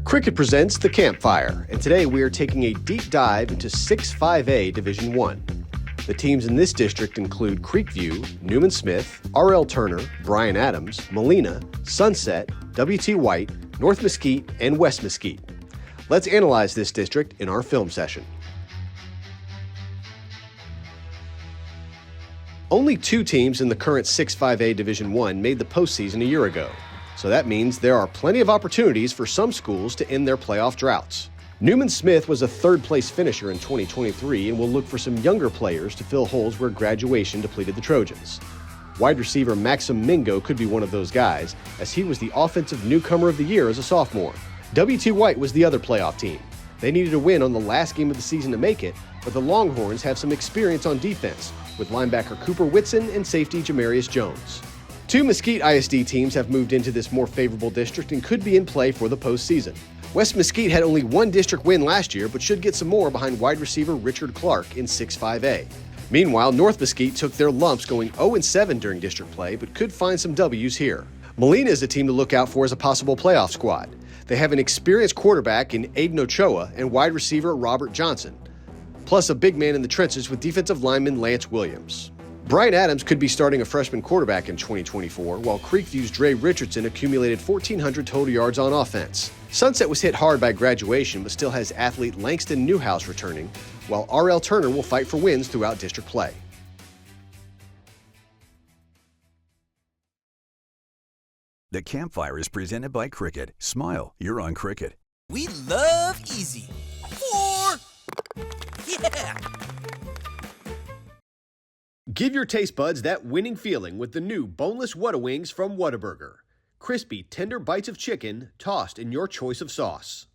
Cricket presents The Campfire, and today we are taking a deep dive into 6-5A Division I. The teams in this district include Creekview, Newman Smith, R.L. Turner, Bryan Adams, Molina, Sunset, W.T. White, North Mesquite, and West Mesquite. Let's analyze this district in our film session. Only 2 teams in the current 6-5A Division I made the postseason a year ago, so that means there are plenty of opportunities for some schools to end their playoff droughts. Newman Smith was a third-place finisher in 2023 and will look for some younger players to fill holes where graduation depleted the Trojans. Wide receiver Maxim Mingo could be one of those guys, as he was the offensive newcomer of the year as a sophomore. W.T. White was the other playoff team. They needed a win on the last game of the season to make it, but the Longhorns have some experience on defense, with linebacker Cooper Whitson and safety Jamarius Jones. 2 Mesquite ISD teams have moved into this more favorable district and could be in play for the postseason. West Mesquite had only 1 district win last year, but should get some more behind wide receiver Richard Clark in 6-5A. Meanwhile, North Mesquite took their lumps going 0-7 during district play, but could find some W's here. Molina is a team to look out for as a possible playoff squad. They have an experienced quarterback in Aiden Ochoa and wide receiver Robert Johnson, plus a big man in the trenches with defensive lineman Lance Williams. Bryan Adams could be starting a freshman quarterback in 2024, while Creekview's Dre Richardson accumulated 1,400 total yards on offense. Sunset was hit hard by graduation, but still has athlete Langston Newhouse returning, while R.L. Turner will fight for wins throughout district play. The Campfire is presented by Cricket. Smile, you're on Cricket. We love easy. 4. Yeah. Give your taste buds that winning feeling with the new boneless Whataburger from Whataburger. Crispy, tender bites of chicken tossed in your choice of sauce.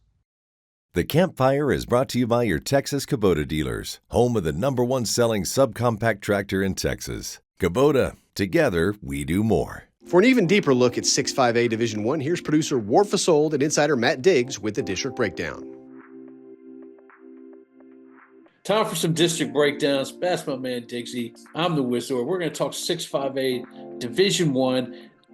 The Campfire is brought to you by your Texas Kubota dealers, home of the #1 selling subcompact tractor in Texas. Kubota, together we do more. For an even deeper look at 6-5A Division I, here's producer Ward Fasold and insider Matt Diggs with the district breakdown. Time for some district breakdowns. That's my man Diggsy. I'm the Wizard. We're going to talk 6-5A Division I.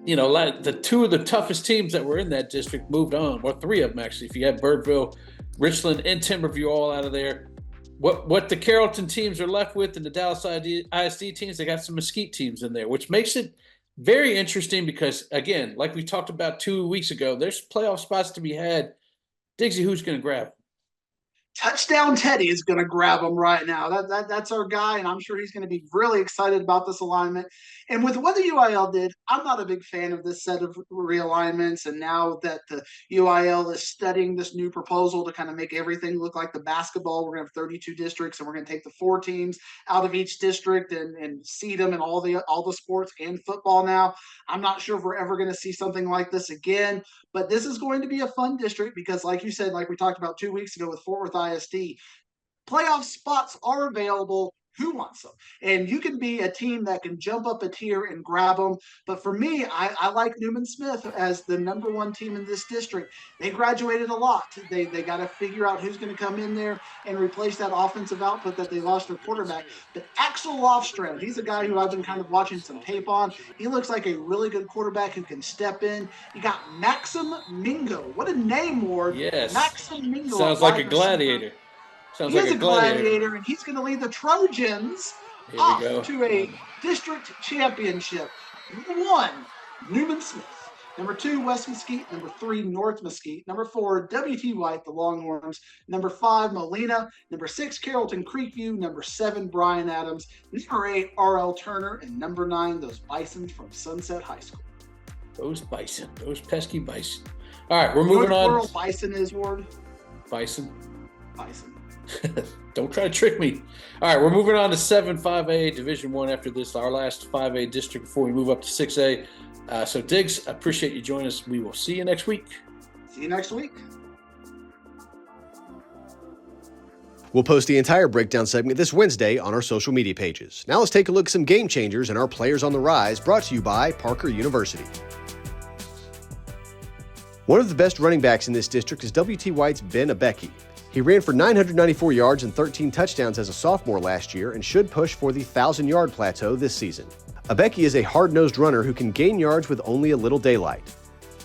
You know, the 2 of the toughest teams that were in that district moved on, or 3 of them actually. If you have Birdville, Richland, and Timberview all out of there, what the Carrollton teams are left with and the Dallas ISD teams, they got some Mesquite teams in there, which makes it very interesting because, again, like we talked about 2 weeks ago, there's playoff spots to be had. Diggsy, who's going to grab? Touchdown Teddy is going to grab him right now. That's our guy, and I'm sure he's going to be really excited about this alignment. And with what the UIL did, I'm not a big fan of this set of realignments. And now that the UIL is studying this new proposal to kind of make everything look like the basketball, we're going to have 32 districts, and we're going to take the 4 teams out of each district and seed them in all the sports and football now. I'm not sure if we're ever going to see something like this again. But this is going to be a fun district because, like you said, like we talked about 2 weeks ago with Fort Worth ISD, playoff spots are available. Who wants them? And you can be a team that can jump up a tier and grab them. But for me, I like Newman Smith as the #1 team in this district. They graduated a lot. They got to figure out who's going to come in there and replace that offensive output that they lost their quarterback. But Axel Lofstrand, he's a guy who I've been kind of watching some tape on. He looks like a really good quarterback who can step in. You got Maxim Mingo. What a name, Ward. Yes. Maxim Mingo. Sounds like a gladiator. He's a gladiator, and he's going to lead the Trojans off to a district championship. #1, Newman Smith. #2, West Mesquite. #3, North Mesquite. #4, W.T. White, the Longhorns. #5, Molina. #6, Carrollton Creekview. #7, Bryan Adams. #8, R.L. Turner. And #9, those Bisons from Sunset High School. Those Bison. Those pesky Bison. All right, we're moving on. Plural Bison is, Ward? Bison. Bison. Don't try to trick me. All right, we're moving on to 7-5A Division I after this, our last 5A district before we move up to 6A. So, Diggs, I appreciate you joining us. We will see you next week. See you next week. We'll post the entire breakdown segment this Wednesday on our social media pages. Now let's take a look at some game changers and our players on the rise, brought to you by Parker University. One of the best running backs in this district is W.T. White's Ben Abeki. He ran for 994 yards and 13 touchdowns as a sophomore last year and should push for the 1,000-yard plateau this season. Abeki is a hard-nosed runner who can gain yards with only a little daylight.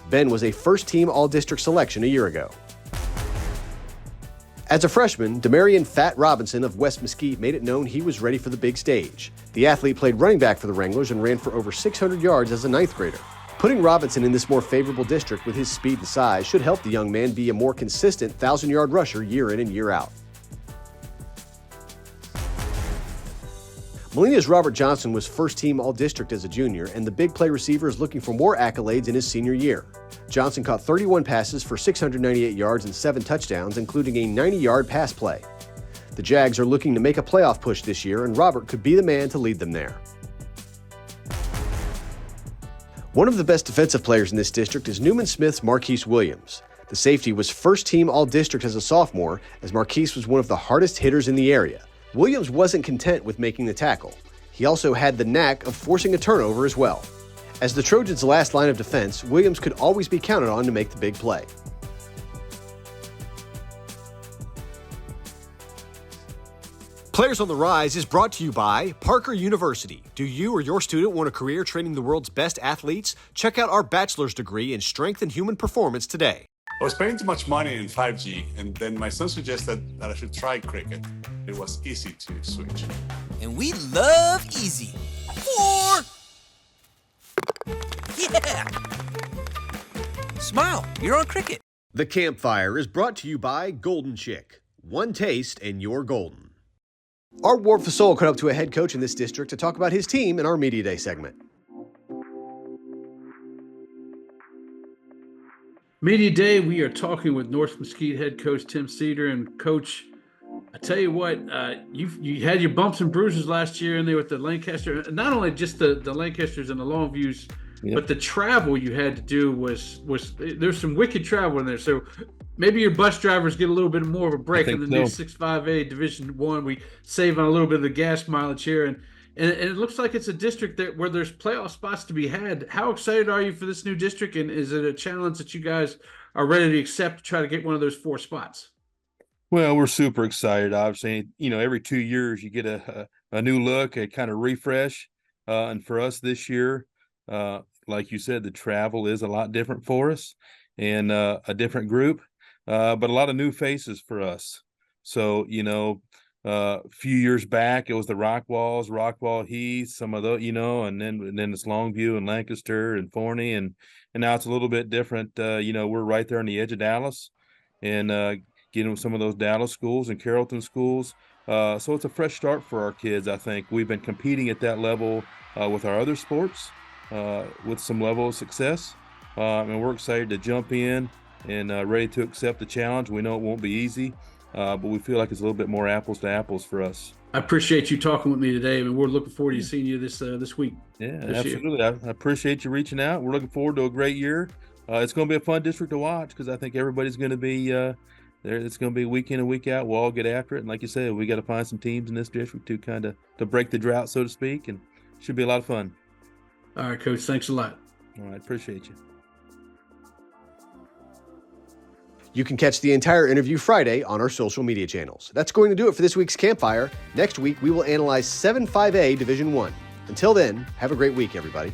Ben was a first-team All-District selection a year ago. As a freshman, Demarion Fat Robinson of West Mesquite made it known he was ready for the big stage. The athlete played running back for the Wranglers and ran for over 600 yards as a ninth grader. Putting Robinson in this more favorable district with his speed and size should help the young man be a more consistent 1,000-yard rusher year in and year out. Molina's Robert Johnson was first-team All-District as a junior, and the big play receiver is looking for more accolades in his senior year. Johnson caught 31 passes for 698 yards and 7 touchdowns, including a 90-yard pass play. The Jags are looking to make a playoff push this year, and Robert could be the man to lead them there. One of the best defensive players in this district is Newman Smith's Marquise Williams. The safety was first-team All-District as a sophomore, as Marquise was one of the hardest hitters in the area. Williams wasn't content with making the tackle. He also had the knack of forcing a turnover as well. As the Trojans' last line of defense, Williams could always be counted on to make the big play. Players on the Rise is brought to you by Parker University. Do you or your student want a career training the world's best athletes? Check out our bachelor's degree in strength and human performance today. I was paying too much money in 5G, and then my son suggested that I should try cricket. It was easy to switch. And we love easy. 4. Yeah. Smile, you're on cricket. The Campfire is brought to you by Golden Chick. One taste and you're golden. Art Warpfasol caught up to a head coach in this district to talk about his team in our Media Day segment. Media Day, we are talking with North Mesquite head coach Tim Cedar. And Coach, I tell you what, you had your bumps and bruises last year in there with the Lancaster. Not only just the Lancasters and the Longviews, but the travel you had to do was there's some wicked travel in there. So maybe your bus drivers get a little bit more of a break in the new 6-5A Division I. We save on a little bit of the gas mileage here, and it looks like it's a district where there's playoff spots to be had. How excited are you for this new district, and is it a challenge that you guys are ready to accept to try to get one of those 4 spots? Well, we're super excited. Obviously, every 2 years you get a new look, a kind of refresh. And for us this year, like you said, the travel is a lot different for us and a different group, but a lot of new faces for us. So, a few years back, it was the Rockwall Heath, some of those, and then it's Longview and Lancaster and Forney, and now it's a little bit different. We're right there on the edge of Dallas, and getting some of those Dallas schools and Carrollton schools. So it's a fresh start for our kids. I think we've been competing at that level with our other sports with some level of success, and we're excited to jump in and ready to accept the challenge. We know it won't be easy. But we feel like it's a little bit more apples to apples for us. I appreciate you talking with me today, and we're looking forward to seeing you this week. Yeah, absolutely. I appreciate you reaching out. We're looking forward to a great year. It's going to be a fun district to watch because I think everybody's going to be there. It's going to be week in and week out. We'll all get after it. And like you said, we got to find some teams in this district to kind of to break the drought, so to speak, and it should be a lot of fun. All right, Coach. Thanks a lot. All right, appreciate you. You can catch the entire interview Friday on our social media channels. That's going to do it for this week's Campfire. Next week, we will analyze 7-5A Division I. Until then, have a great week, everybody.